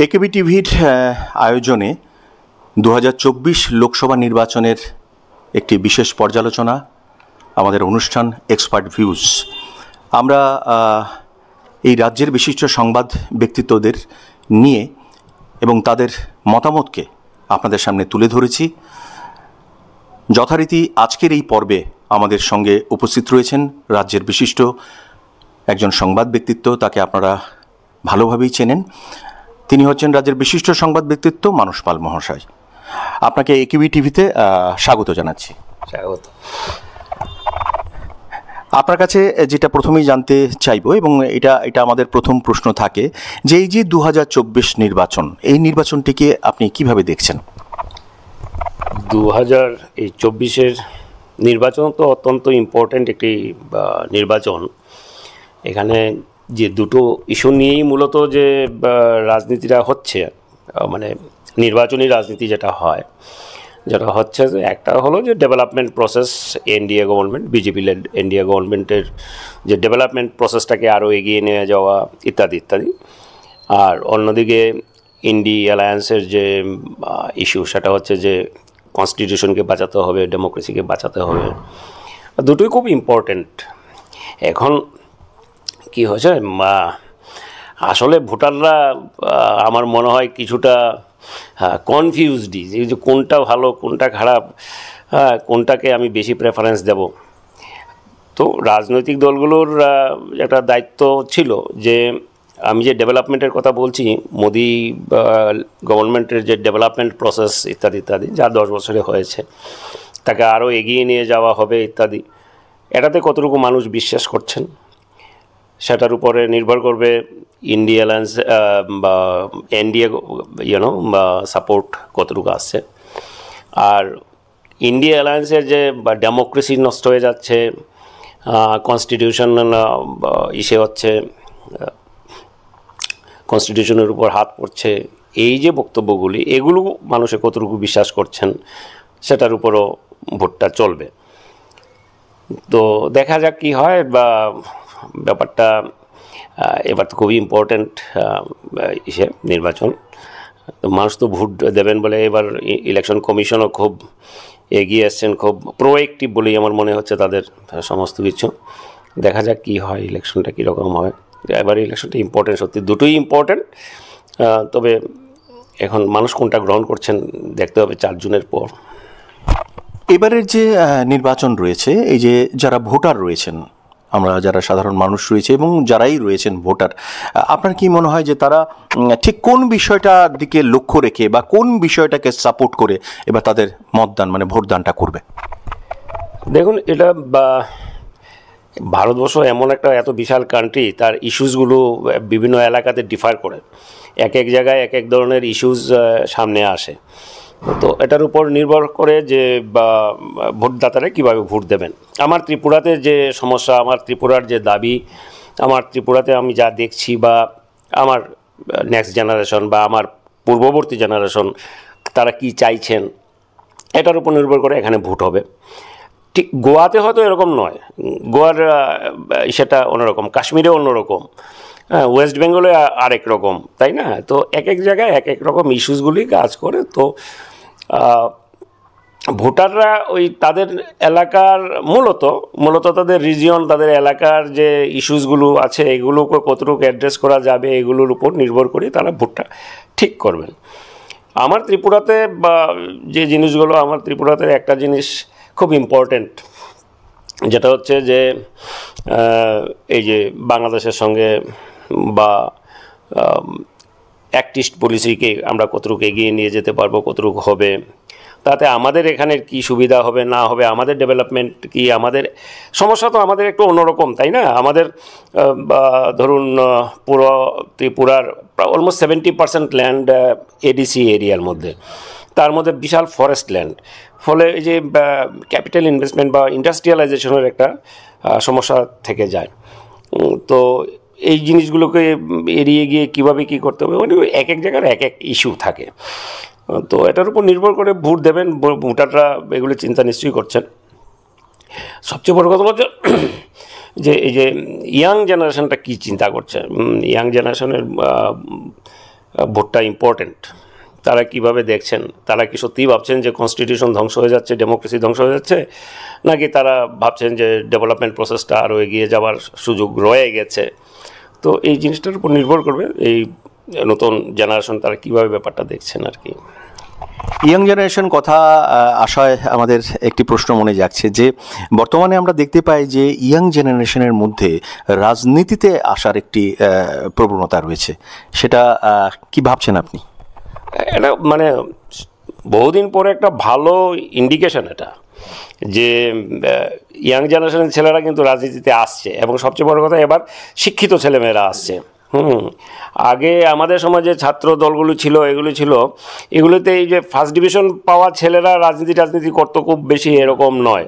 একেবি টিভির আয়োজনে 2024 লোকসভা নির্বাচনের একটি বিশেষ পর্যালোচনা, আমাদের অনুষ্ঠান এক্সপার্ট ভিউজ। আমরা এই রাজ্যের বিশিষ্ট সংবাদ ব্যক্তিত্বদের নিয়ে এবং তাদের মতামতকে আপনাদের সামনে তুলে ধরেছি। যথারীতি আজকের এই পর্বে আমাদের সঙ্গে উপস্থিত রয়েছেন রাজ্যের বিশিষ্ট একজন সংবাদ ব্যক্তিত্ব, তাকে আপনারা ভালোভাবেই চেনেন। তিনি হচ্ছেন রাজ্যের বিশিষ্ট সংবাদ ব্যক্তিত্ব মানস পাল মহাশয়। আপনাকে একেবি টিভিতে স্বাগত জানাচ্ছি। স্বাগত। আপনার কাছে যেটা প্রথমেই জানতে চাইব, এবং এটা আমাদের প্রথম প্রশ্ন থাকে, যে এই যে 2024 নির্বাচন, এই নির্বাচনটিকে আপনি কিভাবে দেখছেন? 2024 নির্বাচন তো অত্যন্ত ইম্পর্ট্যান্ট একটি নির্বাচন। এখানে যে দুটো ইস্যু নিয়েই মূলত যে রাজনীতিটা হচ্ছে, মানে নির্বাচনী রাজনীতি যেটা হচ্ছে যে একটা হলো যে development process, NDA government, BJP led NDA গভর্নমেন্টের যে ডেভেলপমেন্ট প্রসেসটাকে আরও এগিয়ে নিয়ে যাওয়া ইত্যাদি ইত্যাদি। আর অন্যদিকে ইন্ডি অ্যালায়েন্সের যে ইস্যু, সেটা হচ্ছে যে কনস্টিটিউশনকে বাঁচাতে হবে, ডেমোক্রেসিকে বাঁচাতে হবে। দুটোই খুব ইম্পর্ট্যান্ট। এখন কি হয়েছে, আসলে ভোটাররা আমার মনে হয় কিছুটা কনফিউজডই, যে কোনটা ভালো কোনটা খারাপ, কোনটাকে আমি বেশি প্রেফারেন্স দেব। তো রাজনৈতিক দলগুলোর একটা দায়িত্ব ছিল যে আমি যে ডেভেলপমেন্টের কথা বলছি, মোদি গভর্নমেন্টের যে ডেভেলপমেন্ট প্রসেস ইত্যাদি ইত্যাদি, যা 10 বছরে হয়েছে, তাকে আরও এগিয়ে নিয়ে যাওয়া হবে ইত্যাদি। এটাতে কতটুকু মানুষ বিশ্বাস করছেন সেটার উপরে নির্ভর করবে ইন্ডিয়া অ্যালায়েন্স বা এনডিএ বা সাপোর্ট কতটুকু আসছে। আর ইন্ডিয়া অ্যালায়েন্সের যে ডেমোক্রেসি নষ্ট হয়ে যাচ্ছে, কনস্টিটিউশন ইসে হচ্ছে, কনস্টিটিউশনের উপর হাত পড়ছে, এই যে বক্তব্যগুলি, এগুলো মানুষে কতটুকু বিশ্বাস করছেন সেটার উপরও ভোটটা চলবে। তো দেখা যাক কি হয়। বা ব্যাপারটা এবার তো খুবই ইম্পর্ট্যান্ট নির্বাচন। মানুষ তো ভোট দেবেন বলে এবার ইলেকশন কমিশনও খুব এগিয়ে আসছেন, খুব প্রোঅ্যাক্টিভ বলেই আমার মনে হচ্ছে তাদের সমস্ত কিছু। দেখা যাক কি হয়, ইলেকশনটা কীরকম হয়। এবার ইলেকশনটা ইম্পর্ট্যান্ট, সত্যি দুটোই ইম্পর্ট্যান্ট। তবে এখন মানুষ কোনটা গ্রহণ করছেন দেখতে হবে 4 জুনের পর। এবারের যে নির্বাচন রয়েছে, এই যে যারা ভোটার রয়েছেন, আমরা যারা সাধারণ মানুষ রয়েছে এবং যারাই রয়েছেন ভোটার, আপনার কি মনে হয় যে তারা ঠিক কোন বিষয়টার দিকে লক্ষ্য রেখে বা কোন বিষয়টাকে সাপোর্ট করে এবার তাদের মতদান মানে ভোটদানটা করবে? দেখুন, এটা ভারতবর্ষ এমন একটা এত বিশাল কান্ট্রি, তার ইস্যুসগুলো বিভিন্ন এলাকাতে ডিফার করে, এক এক জায়গায় এক এক ধরনের ইস্যুস সামনে আসে। তো এটার উপর নির্ভর করে যে ভোটদাতারা কীভাবে ভোট দেবেন। আমার ত্রিপুরাতে যে সমস্যা, আমার ত্রিপুরার যে দাবি, আমার ত্রিপুরাতে আমি যা দেখছি, বা আমার নেক্সট জেনারেশন বা আমার পূর্ববর্তী জেনারেশন তারা কি চাইছেন, এটার উপর নির্ভর করে এখানে ভোট হবে। ঠিক গোয়াতে হয়তো এরকম নয়, গোয়ার সেটা অন্যরকম, কাশ্মীরে অন্যরকম, ওয়েস্ট বেঙ্গলে আরেক রকম, তাই না? তো এক এক জায়গায় এক এক রকম ইস্যুসগুলি কাজ করে। তো ভোটাররা ওই তাদের এলাকার মূলত তাদের রিজিয়ন, তাদের এলাকার যে ইস্যুসগুলো আছে, এগুলোকে কতটুকু অ্যাড্রেস করা যাবে, এগুলোর উপর নির্ভর করে তারা ভোটটা ঠিক করবেন। আমার ত্রিপুরাতে যে জিনিসগুলো, আমার ত্রিপুরাতে একটা জিনিস খুব ইম্পর্ট্যান্ট, যেটা হচ্ছে যে এই যে বাংলাদেশের সঙ্গে বা অ্যাক্টিস্ট পলিসিকে আমরা কতটুকু এগিয়ে নিয়ে যেতে পারবো, কতটুকু হবে, তাতে আমাদের এখানের কি সুবিধা হবে না হবে, আমাদের ডেভেলপমেন্ট কি, আমাদের সমস্যা তো আমাদের একটু অন্যরকম, তাই না? আমাদের ধরুন পুরো ত্রিপুরার অলমোস্ট 70% ল্যান্ড এডিসি এরিয়ার মধ্যে, তার মধ্যে বিশাল ফরেস্ট ল্যান্ড। ফলে এই যে ক্যাপিটাল ইনভেস্টমেন্ট বা ইন্ডাস্ট্রিয়ালাইজেশনের একটা সমস্যা থেকে যায়। তো এই জিনিসগুলোকে এড়িয়ে গিয়ে কীভাবে কী করতে হবে, মানে এক এক জায়গার এক এক ইস্যু থাকে। তো এটার উপর নির্ভর করে ভোট দেবেন ভোটাররা, এগুলো চিন্তা নিশ্চয়ই করছেন। সবচেয়ে বড় কথা হচ্ছে যে এই যে ইয়াং জেনারেশনটা কী চিন্তা করছে। ইয়াং জেনারেশনের ভোটটা ইম্পর্টেন্ট। তারা কিভাবে দেখছেন? তারা কি সত্যিই ভাবছেন যে কনস্টিটিউশন ধ্বংস হয়ে যাচ্ছে, ডেমোক্রেসি ধ্বংস হয়ে যাচ্ছে, নাকি তারা ভাবছেন যে ডেভেলপমেন্ট প্রসেসটা আরও এগিয়ে যাওয়ার সুযোগ রয়ে গেছে? তো এই জিনিসটার উপর নির্ভর করবে এই নতুন জেনারেশন তারা কীভাবে ব্যাপারটা দেখছেন আর কি। ইয়াং জেনারেশন কথা আশায় আমাদের একটি প্রশ্ন মনে যাচ্ছে যে বর্তমানে আমরা দেখতে পাই যে ইয়াং জেনারেশনের মধ্যে রাজনীতিতে আসার একটি প্রবণতা রয়েছে, সেটা কি ভাবছেন আপনি? এটা মানে বহুদিন পরে একটা ভালো ইন্ডিকেশন এটা, যে ইয়াং জেনারেশনের ছেলেরা কিন্তু রাজনীতিতে আসছে, এবং সবচেয়ে বড় কথা এবার শিক্ষিত ছেলেমেয়েরা আসছে। আগে আমাদের সমাজে ছাত্র দলগুলো ছিল, এগুলোতে এই যে ফার্স্ট ডিভিশন পাওয়া ছেলেরা রাজনীতি করতো খুব বেশি এরকম নয়,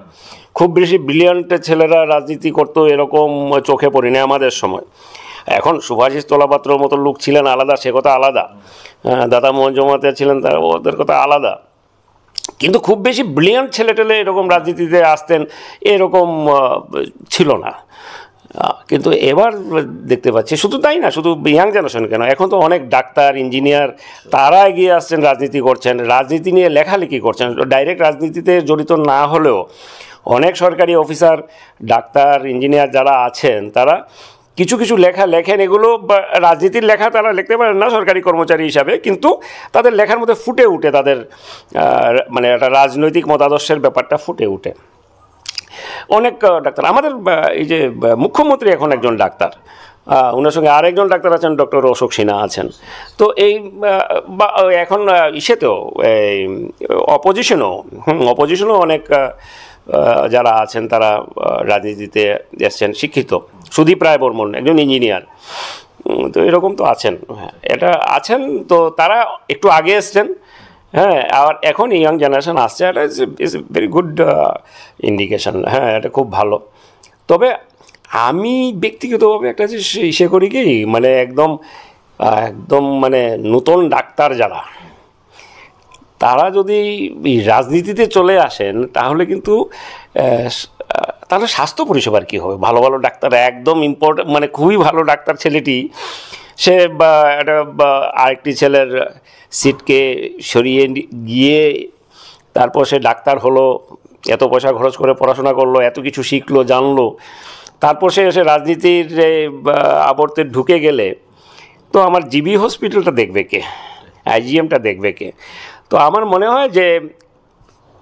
খুব বেশি ব্রিলিয়ান্ট ছেলেরা রাজনীতি করতো এরকম চোখে পড়েনি আমাদের সময়। এখন সুভাষিস তোলাপাত্রর মতো লোক ছিলেন আলাদা, সে কথা আলাদা, দাদা মোহন জমাতিয়া ছিলেন, তার ওদের কথা আলাদা, কিন্তু খুব বেশি ব্রিলিয়ান্ট ছেলেটেলে এরকম রাজনীতিতে আসতেন এরকম ছিল না। কিন্তু এবার দেখতে পাচ্ছি, শুধু তাই না, শুধু ইয়াং জেনারেশন কেন, এখন তো অনেক ডাক্তার, ইঞ্জিনিয়ার তারা এগিয়ে আসছেন, রাজনীতি করছেন, রাজনীতি নিয়ে লেখালেখি করছেন, ডাইরেক্ট রাজনীতিতে জড়িত না হলেও অনেক সরকারি অফিসার, ডাক্তার, ইঞ্জিনিয়ার যারা আছেন তারা কিছু কিছু লেখা লেখেন। এগুলো রাজনীতির লেখা তারা লিখতে পারেন না সরকারি কর্মচারী হিসাবে, কিন্তু তাদের লেখার মধ্যে ফুটে উঠে তাদের মানে একটা রাজনৈতিক মতাদর্শের ব্যাপারটা ফুটে উঠে। অনেক ডাক্তার, আমাদের এই যে মুখ্যমন্ত্রী এখন একজন ডাক্তার, ওনার সঙ্গে আরেকজন ডাক্তার আছেন, ডক্টর অশোক সিনহা আছেন। তো এই এখন ইসেতেও এই অপোজিশনও অনেক যারা আছেন তারা রাজনীতিতে এসছেন, শিক্ষিত। সুদীপ রায় বর্মন একজন ইঞ্জিনিয়ার, তো এরকম তো আছেন, এটা আছেন, তো তারা একটু আগে এসছেন। হ্যাঁ, আর এখন ইয়াং জেনারেশন আসছে, এটা is a very good indication. হ্যাঁ, এটা খুব ভালো। তবে আমি ব্যক্তিগতভাবে একটা যে ইসে করি কি, মানে একদম মানে নতুন ডাক্তার যারা, তারা যদি রাজনীতিতে চলে আসেন তাহলে কিন্তু তাহলে স্বাস্থ্য পরিষেবার কী হবে? ভালো ভালো ডাক্তার, একদম ইম্পর্টেন্ট, মানে খুবই ভালো ডাক্তার ছেলেটি, সে বা একটা আরেকটি ছেলের সিটকে সরিয়ে গিয়ে তারপর সে ডাক্তার হলো, এত পয়সা খরচ করে পড়াশোনা করলো, এত কিছু শিখলো, জানলো, তারপর সে এসে রাজনীতির আবর্তে ঢুকে গেলে তো আমার জিবি হসপিটালটা দেখবে কে, আইজিএমটা দেখবে কে? তো আমার মনে হয় যে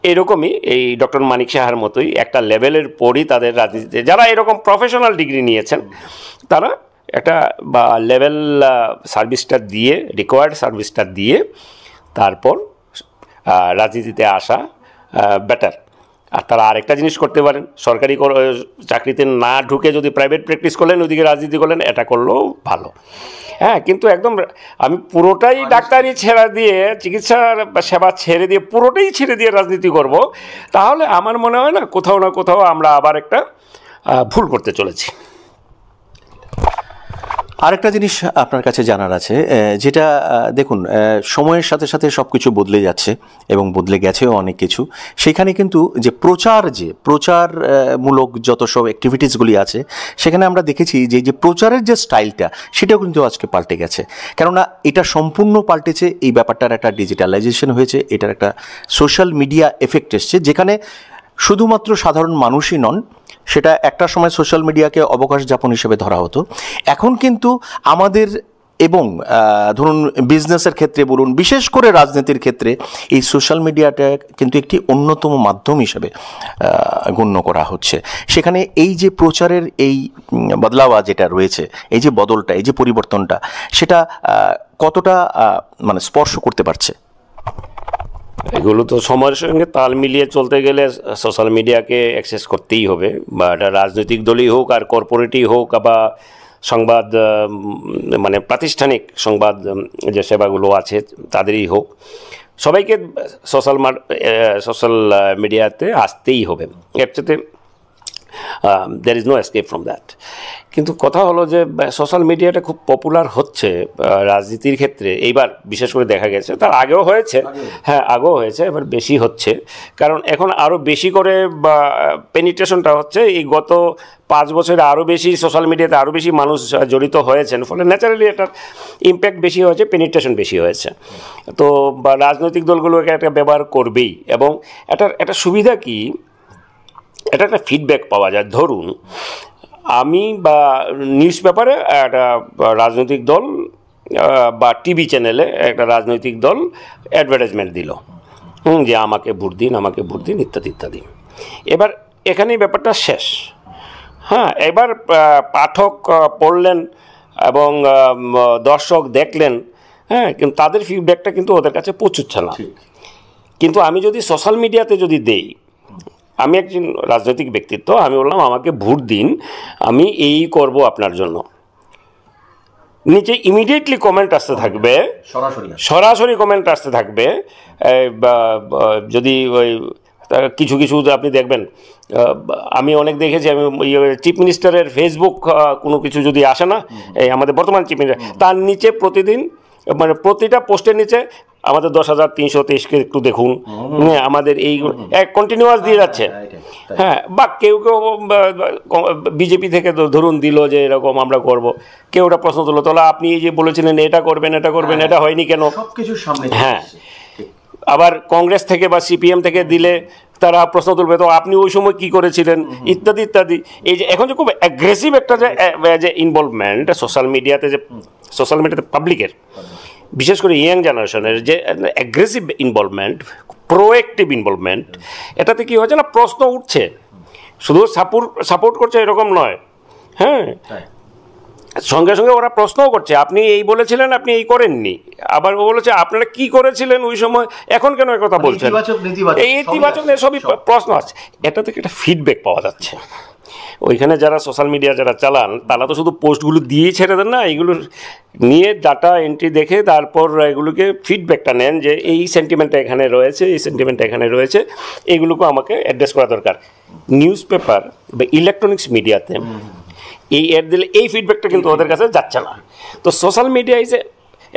এরকমই এই ডক্টর মানিক সাহার মতোই একটা লেভেলের পরই তাদের রাজনীতিতে, যারা এরকম প্রফেশনাল ডিগ্রি নিয়েছেন, তারা একটা বা লেভেল সার্ভিসটা দিয়ে, রিকোয়ার্ড সার্ভিসটা দিয়ে তারপর রাজনীতিতে আসা বেটার। আর তারা আরেকটা জিনিস করতে পারেন, সরকারি চাকরিতে না ঢুকে যদি প্রাইভেট প্র্যাকটিস করলেন, ওইদিকে রাজনীতি করলেন, এটা করলেও ভালো। হ্যাঁ, কিন্তু একদম আমি পুরোটাই ডাক্তারি ছেড়ে দিয়ে, চিকিৎসার সেবা ছেড়ে দিয়ে, পুরোটাই ছেড়ে দিয়ে রাজনীতি করব, তাহলে আমার মনে হয় না কোথাও না কোথাও আমরা আবার একটা ভুল করতে চলেছি। আরেকটা জিনিস আপনার কাছে জানার আছে, যেটা দেখুন সময়ের সাথে সাথে সব কিছু বদলে যাচ্ছে এবং বদলে গেছেও অনেক কিছু। সেখানে কিন্তু যে প্রচারমূলক যত সব অ্যাক্টিভিটিসগুলি আছে, সেখানে আমরা দেখেছি যে প্রচারের যে স্টাইলটা, সেটাও কিন্তু আজকে পাল্টে গেছে। কেননা এটা সম্পূর্ণ পাল্টেছে, এই ব্যাপারটার একটা ডিজিটালাইজেশন হয়েছে, এটার একটা সোশ্যাল মিডিয়া এফেক্ট এসছে, যেখানে শুধুমাত্র সাধারণ মানুষই নন, সেটা একটা সময় সোশ্যাল মিডিয়াকে অবকাশ যাপন হিসেবে ধরা হতো। এখন কিন্তু আমাদের এবং ধরুন বিজনেসের ক্ষেত্রে বলুন, বিশেষ করে রাজনীতির ক্ষেত্রে এই সোশ্যাল মিডিয়াটা কিন্তু একটি অন্যতম মাধ্যম হিসেবে গণ্য করা হচ্ছে। সেখানে এই যে প্রচারের এই বদলাওয়া যেটা রয়েছে, এই যে বদলটা, এই যে পরিবর্তনটা, সেটা কতটা মানে স্পর্শ করতে পারছে? এগুলো তো সময়ের সঙ্গে তাল মিলিয়ে চলতে গেলে সোশ্যাল মিডিয়াকে অ্যাক্সেস করতেই হবে, বা এটা রাজনৈতিক দলই হোক আর কর্পোরেটই হোক, বা সংবাদ মানে প্রাতিষ্ঠানিক সংবাদ যে সেবাগুলো আছে তাদেরই হোক, সবাইকে সোশ্যাল মিডিয়াতে আসতেই হবে। এর সাথে there is no escape from that. কিন্তু কথা হলো যে সোশ্যাল মিডিয়াটা খুব পপুলার হচ্ছে রাজনীতির ক্ষেত্রে এইবার, বিশেষ করে দেখা গেছে, তার আগেও হয়েছে, হ্যাঁ আগেও হয়েছে, এবার বেশি হচ্ছে, কারণ এখন আরও বেশি করে পেনিট্রেশনটা হচ্ছে। এই গত 5 বছরে আরও বেশি সোশ্যাল মিডিয়াতে আরও বেশি মানুষ জড়িত হয়েছেন, ফলে ন্যাচারালি এটার ইম্প্যাক্ট বেশি হয়েছে, পেনিট্রেশন বেশি হয়েছে। তো রাজনৈতিক দলগুলোকে এটা ব্যবহার করবেই। এবং একটা সুবিধা কি, এটা একটা ফিডব্যাক পাওয়া যায়। ধরুন আমি বা নিউজ পেপারে একটা রাজনৈতিক দল বা টিভি চ্যানেলে একটা রাজনৈতিক দল অ্যাডভার্টাইজমেন্ট দিল, যে আমাকে ভোট দিন, আমাকে ভোট দিন, ইত্যাদি ইত্যাদি। এবার এখানেই ব্যাপারটা শেষ। হ্যাঁ, এবার পাঠক পড়লেন এবং দর্শক দেখলেন, হ্যাঁ, কিন্তু তাদের ফিডব্যাকটা কিন্তু ওদের কাছে পৌঁছচ্ছে না। কিন্তু আমি যদি সোশ্যাল মিডিয়াতে যদি দেই, আমি একজন রাজনৈতিক ব্যক্তিত্ব, আমি বললাম আমাকে ভোট দিন, আমি এই করব আপনার জন্য, নিচে ইমিডিয়েটলি কমেন্ট আসতে থাকবে, সরাসরি কমেন্ট আসতে থাকবে। যদি ওই কিছু কিছু আপনি দেখবেন, আমি অনেক দেখেছি, আমি চিফ মিনিস্টারের ফেসবুক কোনো কিছু যদি আসে না, এই আমাদের বর্তমান চিফ মিনিস্টার, তার নিচে প্রতিদিন মানে প্রতিটা পোস্টের নিচে আমাদের 10,323কে একটু দেখুন, আমাদের এইগুলো কন্টিনিউয়াস দিয়ে যাচ্ছে। হ্যাঁ, বা কেউ কেউ বিজেপি থেকে ধরুন দিল যে এরকম আমরা করব, কেউ ওটা প্রশ্ন তুললো, তাহলে আপনি এই যে বলেছিলেন এটা করবেন, এটা করবেন, এটা হয়নি কেন? হ্যাঁ, আবার কংগ্রেস থেকে বা সিপিএম থেকে দিলে তারা প্রশ্ন তুলবে, তো আপনি ওই সময় কী করেছিলেন, ইত্যাদি ইত্যাদি। এই যে এখন যে খুব অ্যাগ্রেসিভ একটা যে ইনভলভমেন্ট সোশ্যাল মিডিয়াতে, যে সোশ্যাল মিডিয়াতে পাবলিকের, বিশেষ করে ইয়াং জেনারেশনের যে অ্যাগ্রেসিভ ইনভলভমেন্ট, প্রোঅ্যাক্টিভ ইনভলভমেন্ট, এটাতে কী হচ্ছে না, প্রশ্ন উঠছে, শুধু সাপোর্ট করছে এরকম নয়। হ্যাঁ, সঙ্গে সঙ্গে ওরা প্রশ্নও করছে, আপনি এই বলেছিলেন, আপনি এই করেননি। আবার ও বলেছে আপনারা কি করেছিলেন ওই সময়, এখন কেন কথা বলছেন, এই ইতিবাচক সবই প্রশ্ন আছে। এটা থেকে একটা ফিডব্যাক পাওয়া যাচ্ছে। ওইখানে যারা সোশ্যাল মিডিয়া যারা চালান, তারা তো শুধু পোস্টগুলো দিয়েই ছেড়ে দেন না, এইগুলো নিয়ে ডাটা এন্ট্রি দেখে তারপর এগুলোকে ফিডব্যাকটা নেন, যে এই সেন্টিমেন্টটা এখানে রয়েছে, এই সেন্টিমেন্টটা এখানে রয়েছে, এগুলোকে আমাকে অ্যাড্রেস করা দরকার। নিউজ পেপার বা ইলেকট্রনিক্স মিডিয়াতে এই অ্যাড দিলে এই ফিডব্যাকটা কিন্তু ওদের কাছে যাচ্ছে না। তো সোশ্যাল মিডিয়া ইজ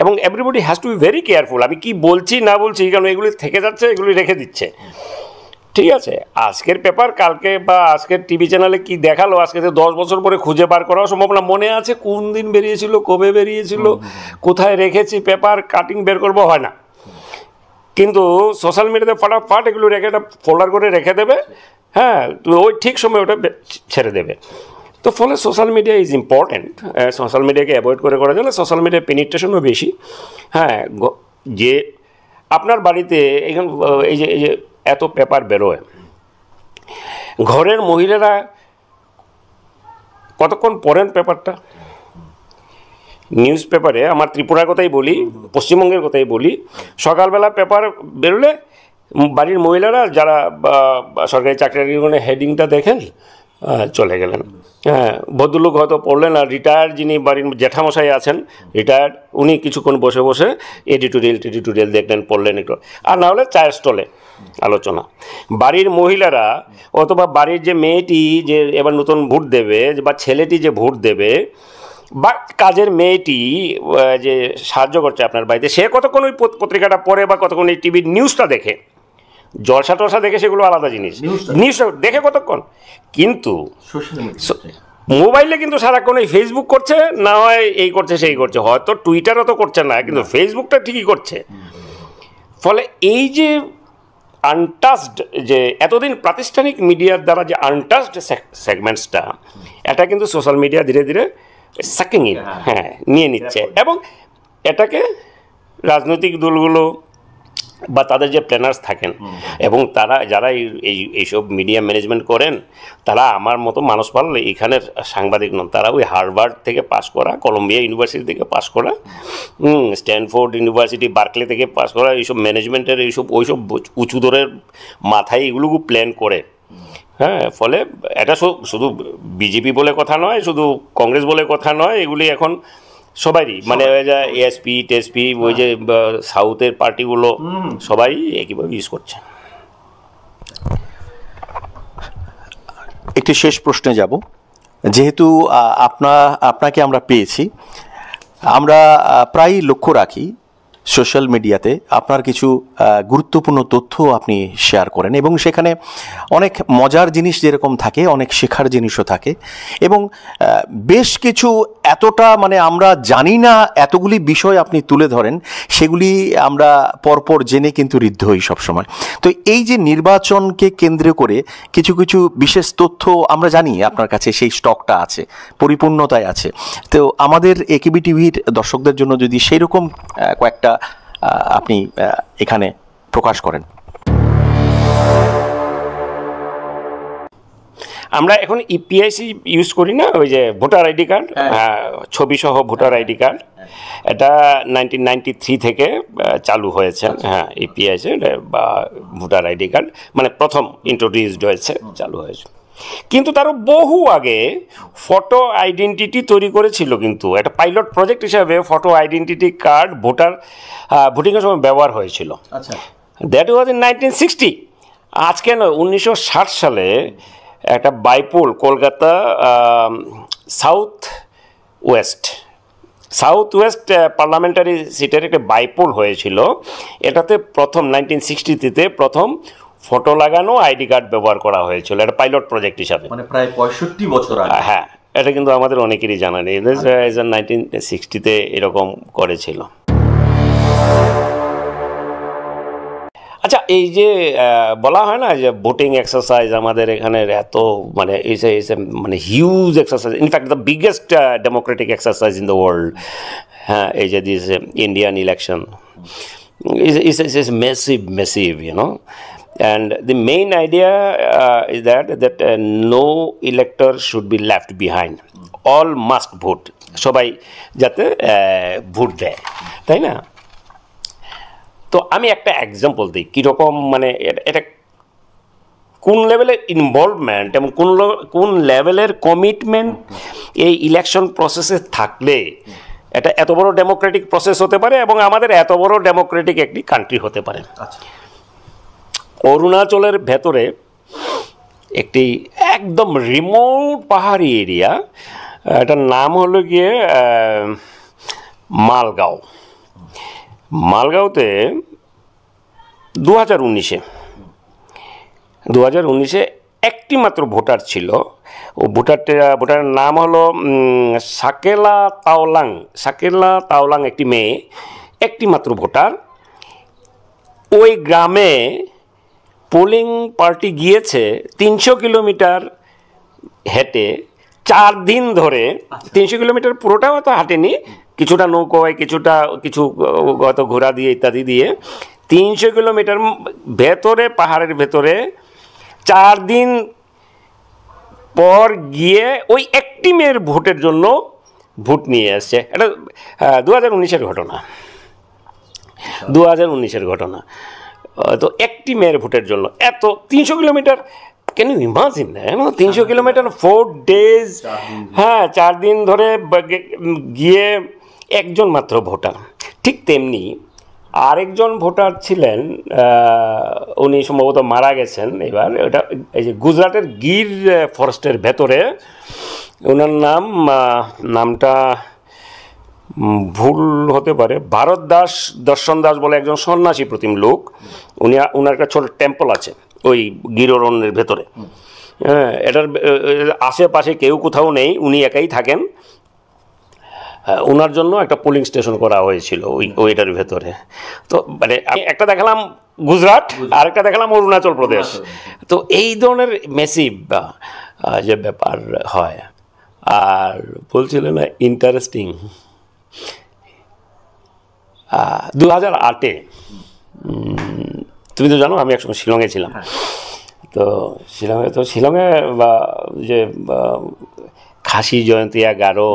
এবং everybody has to be very careful, আমি কি বলছি না বলছি, কারণ এগুলি থেকে যাচ্ছে, এগুলি রেখে দিচ্ছে। ঠিক আছে, আজকের পেপার কালকে বা আজকের টিভি চ্যানেলে কি দেখালো, আজকে 10 বছর পরে খুঁজে বার করাও সম্ভব না। মনে আছে কোন দিন বেরিয়েছিল, কবে বেরিয়েছিল, কোথায় রেখেছি, পেপার কাটিং বের করবো হয় না। কিন্তু সোশ্যাল মিডিয়াতে ফাটাফাট এগুলো রেখে একটা ফোল্ডার করে রেখে দেবে, হ্যাঁ, ওই ঠিক সময় ওটা ছেড়ে দেবে। তো ফলে social media is important. Social মিডিয়াকে অ্যাভয়েড করা যায় না, সোশ্যাল মিডিয়ার পেনিট্রেশনও বেশি। হ্যাঁ, যে আপনার বাড়িতে এখানে এই যে এত পেপার বেরোয়, ঘরের মহিলারা কতক্ষণ পড়েন পেপারটা? নিউজ পেপারে, আমার ত্রিপুরার কথাই বলি, পশ্চিমবঙ্গের কথাই বলি, সকালবেলা পেপার বেরোলে বাড়ির মহিলারা যারা সরকারি চাকরি হেডিংটা দেখেন, চলে গেলেন। হ্যাঁ, ভদ্রলোক হয়তো পড়লেন, আর রিটায়ার্ড যিনি বাড়ির জ্যাঠামশাই আছেন রিটায়ার্ড, উনি কিছুক্ষণ বসে বসে এডিটোরিয়াল দেখলেন, পড়লেন একটু, আর না হলে চায়ের স্টলে আলোচনা। বাড়ির মহিলারা অথবা বাড়ির যে মেয়েটি যে এবার নতুন ভোট দেবে, বা ছেলেটি যে ভোট দেবে, বা কাজের মেয়েটি যে সাহায্য করছে আপনার বাড়িতে, সে কতক্ষণ ওই পত্রিকাটা পড়ে বা কতক্ষণ এই টিভির নিউজটা দেখে, জলসা টলসা দেখে সেগুলো আলাদা জিনিস, নিউজটা দেখে কতক্ষণ। কিন্তু মোবাইলে কিন্তু সারাক্ষণ এই ফেসবুক করছে, না হয় এই করছে সেই করছে, হয়তো টুইটারও তো করছে না, কিন্তু ফেসবুকটা ঠিকই করছে। ফলে এই যে আনটাচড, যে এতদিন প্রাতিষ্ঠানিক মিডিয়ার দ্বারা যে আনটাচড সেগমেন্টসটা, এটা কিন্তু সোশ্যাল মিডিয়া ধীরে ধীরে সাকিং ইন, হ্যাঁ, নিয়ে নিচ্ছে। এবং এটাকে রাজনৈতিক দলগুলো বা তাদের যে প্ল্যানার্স থাকেন, এবং তারা যারা এইসব মিডিয়া ম্যানেজমেন্ট করেন, তারা আমার মতো মানুষ পাল এখানের সাংবাদিক নন, তারা ওই হার্ভার্ড থেকে পাশ করা, কলম্বিয়া ইউনিভার্সিটি থেকে পাশ করা, স্ট্যানফোর্ড ইউনিভার্সিটি, বার্কলে থেকে পাশ করা, এইসব ম্যানেজমেন্টের ওইসব উঁচু দরের মাথায় এগুলো প্ল্যান করে। হ্যাঁ, ফলে এটা শুধু বিজেপি বলে কথা নয়, শুধু কংগ্রেস বলে কথা নয়, এগুলি এখন সবারই, মানে এএসপি টেসপি, ওই যে সাউথের পার্টিগুলো সবাই একইভাবে ইউজ করছে। একটি শেষ প্রশ্নে যাব। যেহেতু আপনাকে আমরা পেয়েছি, আমরা প্রায়ই লক্ষ্য রাখি সোশ্যাল মিডিয়াতে আপনার কিছু গুরুত্বপূর্ণ তথ্য আপনি শেয়ার করেন, এবং সেখানে অনেক মজার জিনিস যেরকম থাকে, অনেক শেখার জিনিসও থাকে, এবং বেশ কিছু এতটা মানে আমরা জানি না এতগুলি বিষয় আপনি তুলে ধরেন, সেগুলি আমরা পরপর জেনে কিন্তু ঋদ্ধ হই সবসময়। তো এই যে নির্বাচনকে কেন্দ্র করে কিছু কিছু বিশেষ তথ্য আমরা জানি আপনার কাছে সেই স্টকটা আছে, পরিপূর্ণতায় আছে। তো আমাদের একেবি টিভির দর্শকদের জন্য যদি সেই রকম কয়েকটা আপনি এখানে প্রকাশ করেন। আমরা এখন ইপিআইসি ইউজ করি না, ওই যে ভোটার আইডি কার্ড, ছবি সহ ভোটার আইডি কার্ড, এটা 1993 থেকে চালু হয়েছে। হ্যাঁ, ইপিআইসি বা ভোটার আইডি কার্ড মানে প্রথম ইন্ট্রোডিউসড হয়েছে, চালু হয়েছে। কিন্তু তারও বহু আগে ফটো আইডেন্টিটি তৈরি করেছিল, কিন্তু একটা পাইলট প্রজেক্ট হিসাবে ফটো আইডেন্টিটি কার্ড ভোটিংয়ের সময় ব্যবহার হয়েছিল। That was in 1960। আজকে নয়, 1960 সালে একটা বাইপোল কলকাতা সাউথ ওয়েস্ট পার্লামেন্টারি সিটের একটা বাইপোল হয়েছিল। এটাতে প্রথম 1960-তে প্রথম ফটো লাগানো আইডি কার্ড ব্যবহার করা হয়েছিল, এটা পাইলট প্রজেক্ট হিসাবে, মানে প্রায় 65 বছর আগে। হ্যাঁ, এটা কিন্তু আমাদের অনেকেরই জানা নেই। 1960-তে এরকম করেছিল। আচ্ছা, এই যে বলা হয় না যে ভোটিং এক্সারসাইজ আমাদের এখানে এত মানে মানে huge exercise, in fact the biggest Democratic exercise in the world. হ্যাঁ, এই যে this Indian election is massive, you know. And the main idea is that no elector should be left behind. All must vote. সবাই যাতে vote দেয়, তাই না? তো আমি একটা এক্সাম্পল দিই কীরকম মানে এটা কোন লেভেলের ইনভলভমেন্ট এবং কোন লেভেলের কমিটমেন্ট এই ইলেকশন প্রসেসে থাকলে এটা এত বড় ডেমোক্রেটিক প্রসেস হতে পারে এবং আমাদের এত বড় ডেমোক্রেটিক একটি কান্ট্রি হতে পারে। অরুণাচলের ভেতরে একটি একদম রিমোট পাহাড়ি এরিয়া, এটার নাম হলো গিয়ে মালগাঁওতে 2019-এ একটি মাত্র ভোটার ছিল। ও ভোটারের নাম হলো সাকেলা তাওলাং, একটি মেয়ে, একটি মাত্র ভোটার। ওই গ্রামে পোলিং পার্টি গিয়েছে 300 কিলোমিটার হেঁটে 4 দিন ধরে। 300 কিলোমিটার পুরোটাও হয়তো হাঁটেনি, কিছুটা নৌকোয়, কিছু হয়তো ঘোড়া দিয়ে ইত্যাদি দিয়ে 300 কিলোমিটার ভেতরে, পাহাড়ের ভেতরে 4 দিন পর গিয়ে ওই একটি মেয়ের ভোটের জন্য ভোট নিয়ে আসছে। এটা 2019-এর ঘটনা। তো একটি মেয়ের ভোটের জন্য এত 300 kilometre, can you imagine? 300 kilometre 4 days, হ্যাঁ, 4 দিন ধরে গিয়ে একজন মাত্র ভোটার। ঠিক তেমনি আরেকজন ভোটার ছিলেন, উনি সম্ভবত মারা গেছেন এবার। ওটা এই যে গুজরাটের গির ফরেস্টের ভেতরে, ওনার নামটা ভুল হতে পারে, দর্শন দাস বলে একজন সন্ন্যাসী প্রতিম লোক। উনার একটা ছোট টেম্পল আছে ওই গির অরণ্যের ভেতরে। হ্যাঁ, এটার আশেপাশে কেউ কোথাও নেই, উনি একাই থাকেন। ওনার জন্য একটা পোলিং স্টেশন করা হয়েছিল ওইটার ভেতরে। তো মানে আমি একটা দেখালাম গুজরাট, আরেকটা দেখালাম অরুণাচল প্রদেশ। তো এই ধরনের মেসিভ যে ব্যাপার হয়। আর বলছিলেন না ইন্টারেস্টিং, 2008-এ তুমি তো জানো আমি একসময় শিলংয়ে ছিলাম। তো শিলংয়ে যে খাসি, জয়ন্তিয়া, গারো,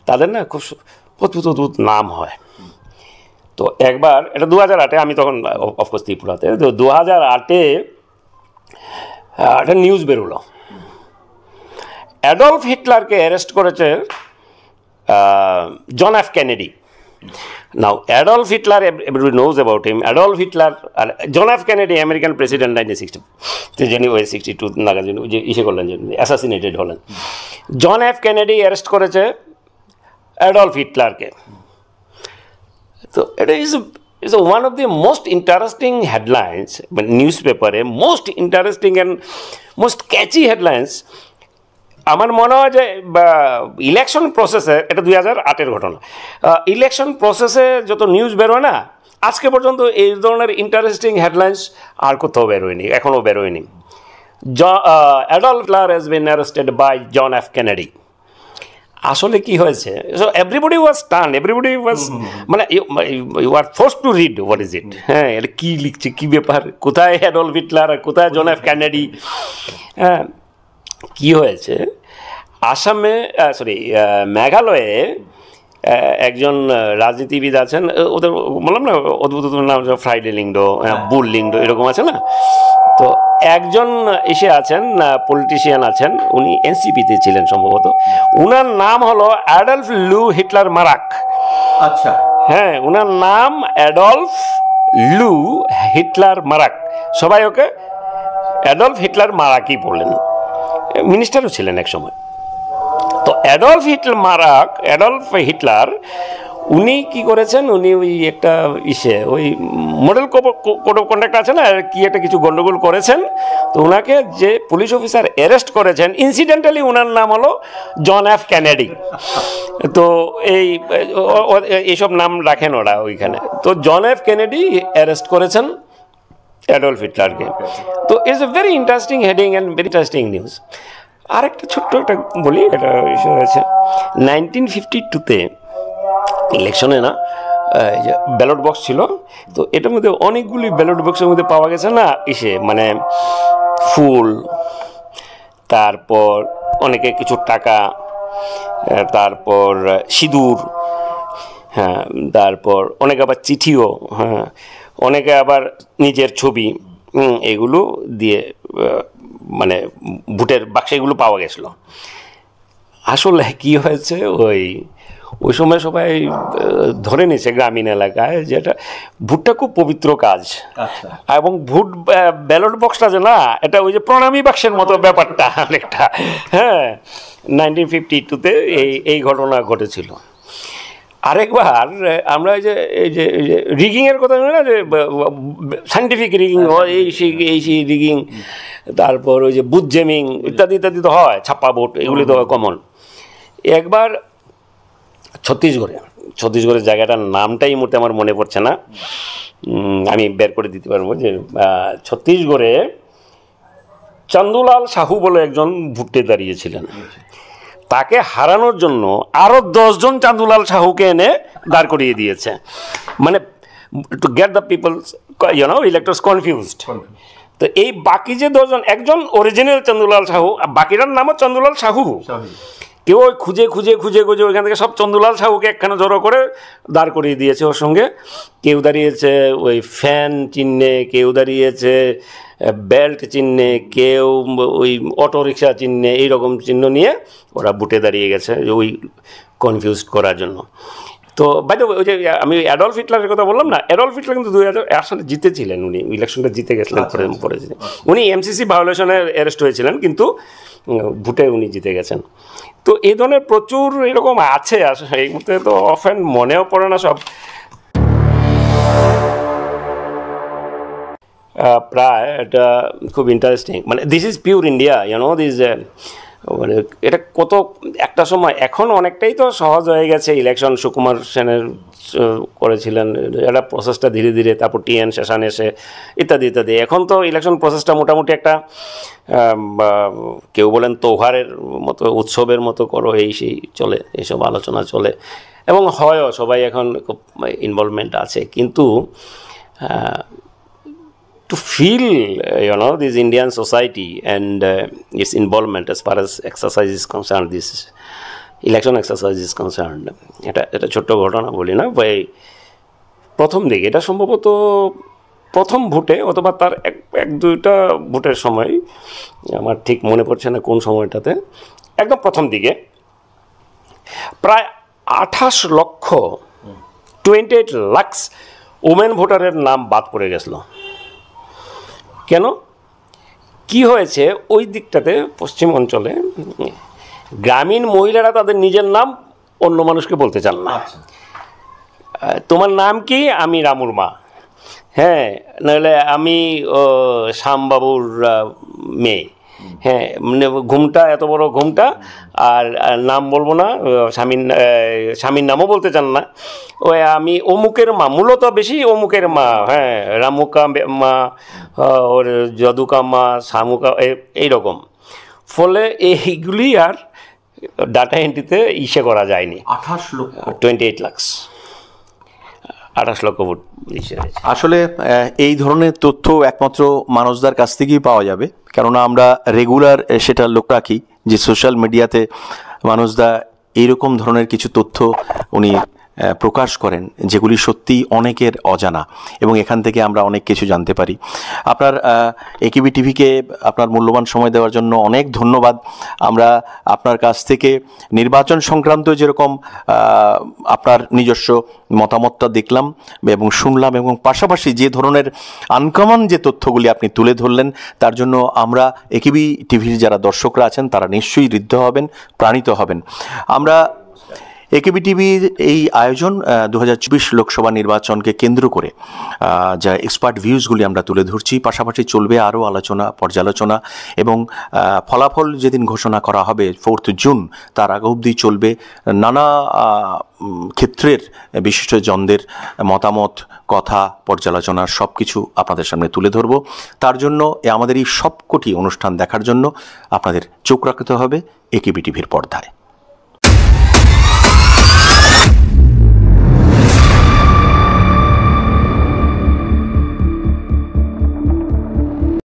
তাদের না খুব অদ্ভুত নাম হয়। তো একবার এটা 2008-এ, আমি তখন অফকোর্স ত্রিপুরাতে। তো 2008-এ একটা নিউজ বেরোলো, অ্যাডলফ হিটলারকে অ্যারেস্ট করেছে John F Kennedy. Now, Adolf Hitler, everybody knows about him. Adolf Hitler, John F. Kennedy, American president 1960, January 62 নাগাদ যে ইসে করলেন, যে অ্যাসাসিনেটেড হলেন। জন এফ কেনেডি অ্যারেস্ট করেছে অ্যাডলফ হিটলারকে। তো এটা is one of the most interesting headlines, but newspaper, most interesting and most catchy headlines. আমার মনে হয় যে ইলেকশন প্রসেসে, এটা 2008-এর ঘটনা, ইলেকশন প্রসেসে যত নিউজ বেরোয় না, আজকে পর্যন্ত এই ধরনের ইন্টারেস্টিং হেডলাইন্স আর কোথাও বেরোয়নি, এখনও বেরোয়নি। Adolf Hitler has been arrested by John F Kennedy. আসলে কি হয়েছে? So everybody was stun, everybody was, মানে you are force to read what is it. হ্যাঁ, এটা কী লিখছে, কী ব্যাপার, কোথায় অ্যাডলফ হিটলার আর কোথায় জন এফ কেনেডি? হ্যাঁ, কী হয়েছে? আসামে, সরি, মেঘালয়ে একজন রাজনীতিবিদ আছেন, ওদের বললাম না অদ্ভুত নাম, ফ্রাইডে লিংডো, বুল লিংডো, এরকম আছে না? তো একজন এসে আছেন, পলিটিশিয়ান আছেন, উনি এনসিপিতে ছিলেন সম্ভবত। উনার নাম হলো অ্যাডলফ লু হিটলার মারাক। আচ্ছা, হ্যাঁ, উনার নাম অ্যাডলফ লু হিটলার মারাক। সবাই ওকে অ্যাডলফ হিটলার মারাকই বললেন। মিনিস্টারও ছিলেন এক সময়। তো অ্যাডলফ হিটলার উনি কি করেছেন, উনি ওই একটা ওই মডেল কোড অফ কন্ডাক্ট আছে না, কি একটা কিছু গন্ডগোল করেছেন। তো ওনাকে যে পুলিশ অফিসার অ্যারেস্ট করেছেন, ইনসিডেন্টালি ওনার নাম হলো জন এফ কেনেডি। তো এইসব নাম রাখেন ওরা ওইখানে। তো জন এফ কেনেডি অ্যারেস্ট করেছেন অ্যাডলফ হিটলারকে। তো it's a very interesting heading and very interesting news. আরেকটা ছোট্ট একটা বলি, এটা ইস্যু হয়েছে 1952-তে ইলেকশনে, না, যে ব্যালট বক্স ছিল। তো এটার মধ্যে অনেকগুলি ব্যালট বক্সের মধ্যে পাওয়া গেছে না মানে ফুল, তারপর অনেকে কিছু টাকা, তারপর সিঁদুর, হ্যাঁ, তারপর অনেকে আবার চিঠিও, হ্যাঁ, অনেকে আবার নিজের ছবি, এগুলো দিয়ে মানে ভোটের বাক্সে এগুলো পাওয়া গেছিলো। আসলে কি হয়েছে, ওই সময় সবাই ধরে নিয়েছে গ্রামীণ এলাকায় যে এটা ভোটটা খুব পবিত্র কাজ। এবং ভোট ব্যালট বক্সটা যে না, এটা ওই যে প্রণামী বাক্সের মতো ব্যাপারটা অনেকটা। হ্যাঁ, 1952-তে এই ঘটনা ঘটেছিল। আরেকবার আমরা এই যে রিগিংয়ের কথা জানি না, যে সাইন্টিফিক রিগিং, এই রিগিং, তারপর ওই যে বুথ জেমিং ইত্যাদি ইত্যাদি তো হয়, ছাপ্পা ভোট, এগুলি তো কমন। একবার ছত্তিশগড়ের জায়গাটার নামটাই এই মুহূর্তে আমার মনে পড়ছে না, আমি বের করে দিতে পারবো, যে ছত্তিশগড়ে চন্দুলাল সাহু বলে একজন ভোটে দাঁড়িয়েছিলেন। তাকে হারানোর জন্য আরও 10 জন চান্দুলাল সাহুকে এনে দাঁড় করিয়ে দিয়েছে, মানে to get the people's electors confused. তো এই বাকি যে 10 জন, একজন অরিজিনাল চন্দুলাল সাহু, বাকিটার নামও চন্দুলাল সাহু। কেউ ওই খুঁজে ওইখান থেকে সব চন্দুলাল সাহুকে একখানে জড়ো করে দাঁড় করিয়ে দিয়েছে ওর সঙ্গে। কেউ দাঁড়িয়েছে ওই ফ্যান চিহ্নে, কেউ দাঁড়িয়েছে বেল্ট চিহ্নে, কেউ ওই অটো রিক্সা চিহ্নে, এইরকম চিহ্ন নিয়ে ওরা বুটে দাঁড়িয়ে গেছে ওই কনফিউজড করার জন্য। তো বাইরে ওই যে আমি অ্যাডলফ হিটলারের কথা বললাম না, অ্যাডলফ হিটলার কিন্তু 2008 সালে জিতেছিলেন, উনি ইলেকশনটা জিতে গেছিলেন পরে। উনি এমসিসি ভায়োলেশনে অ্যারেস্ট হয়েছিলেন, কিন্তু ভোটে উনি জিতে গেছেন। তো এই ধরনের প্রচুর এরকম আছে, আসলে এই মুহূর্তে তো অফেন মনেও পড়ে না সব। প্রায় এটা খুব ইন্টারেস্টিং, মানে this is pure India, this, মানে এটা কত একটা সময়, এখন অনেকটাই তো সহজ হয়ে গেছে। ইলেকশন সুকুমার সেনের করেছিলেন, এটা প্রসেসটা ধীরে ধীরে, তারপর টিএন শেষান এসে ইত্যাদি ইত্যাদি। এখন তো ইলেকশন প্রসেসটা মোটামুটি একটা, কেউ বলেন তৌহারের মতো, উৎসবের মতো করো, সেই চলে, এইসব আলোচনা চলে এবং হয়ও, সবাই এখন খুব ইনভলভমেন্ট আছে। কিন্তু to feel this Indian society and its involvement as far as exercise is concerned, this election exercise is concerned, এটা ছোট্ট ঘটনা বলি না ভাই, প্রথম দিকে এটা সম্ভবত প্রথম ভোটে অথবা তার এক দুইটা ভোটের সময়, আমার ঠিক মনে পড়ছে না কোন সময়টাতে, একদম প্রথম দিকে প্রায় 28 লক্ষ 28 লাখ ওমেন ভোটারের নাম বাদ পড়ে গেছিল। কেন, কি হয়েছে ওই দিকটাতে পশ্চিম অঞ্চলে গ্রামীণ মহিলারা তাদের নিজের নাম অন্য মানুষকে বলতে চান না। তোমার নাম কি? আমি রামুর মা, হ্যাঁ, নাহলে আমি শ্যামবাবুর মেয়ে, হ্যাঁ, মানে ঘুমটা এত বড় ঘুমটা, আর নাম বলবো না, স্বামীর নামও বলতে চান না। ওই আমি অমুকের মা, মূলত বেশি অমুকের মা, হ্যাঁ, রামুকা মা, ওর যদুকা মা, শামুকা, এইরকম। ফলে এইগুলি আর ডাটা এন্ট্রিতে করা যায়নি। 28 লাখ 28 লক্ষ ভোট আসলে এই ধরনের তথ্য একমাত্র মানুষদের কাছ থেকেই পাওয়া যাবে, কেননা আমরা রেগুলার সেটা লক্ষ্য রাখি যে সোশ্যাল মিডিয়াতে মানুষদা এইরকম ধরনের কিছু তথ্য উনি প্রকাশ করেন যেগুলি সত্যি অনেকের অজানা, এবং এখান থেকে আমরা অনেক কিছু জানতে পারি। আপনার একেবি টিভিকে আপনার মূল্যবান সময় দেওয়ার জন্য অনেক ধন্যবাদ। আমরা আপনার কাছ থেকে নির্বাচন সংক্রান্ত যেরকম আপনার নিজস্ব মতামতটা দেখলাম এবং শুনলাম, এবং পাশাপাশি যে ধরনের আনকমন যে তথ্যগুলি আপনি তুলে ধরলেন, তার জন্য আমরা একেবি টিভির যারা দর্শকরা আছেন তারা নিশ্চয়ই ঋদ্ধ হবেন, প্রাণিত হবেন। আমরা একেবি টিভির এই আয়োজন 2024 লোকসভা নির্বাচনকে কেন্দ্র করে যা এক্সপার্ট ভিউজগুলি আমরা তুলে ধরছি, পাশাপাশি চলবে আরও আলোচনা, পর্যালোচনা, এবং ফলাফল যেদিন ঘোষণা করা হবে 4 জুন, তার আগে অবধি চলবে নানা ক্ষেত্রের বিশিষ্টজনদের মতামত, কথা, পর্যালোচনা সব কিছু আপনাদের সামনে তুলে ধরব। তার জন্য আমাদের এই সবকটি অনুষ্ঠান দেখার জন্য আপনাদের চোখ রাখতে হবে একেবি টিভির পর্দায়।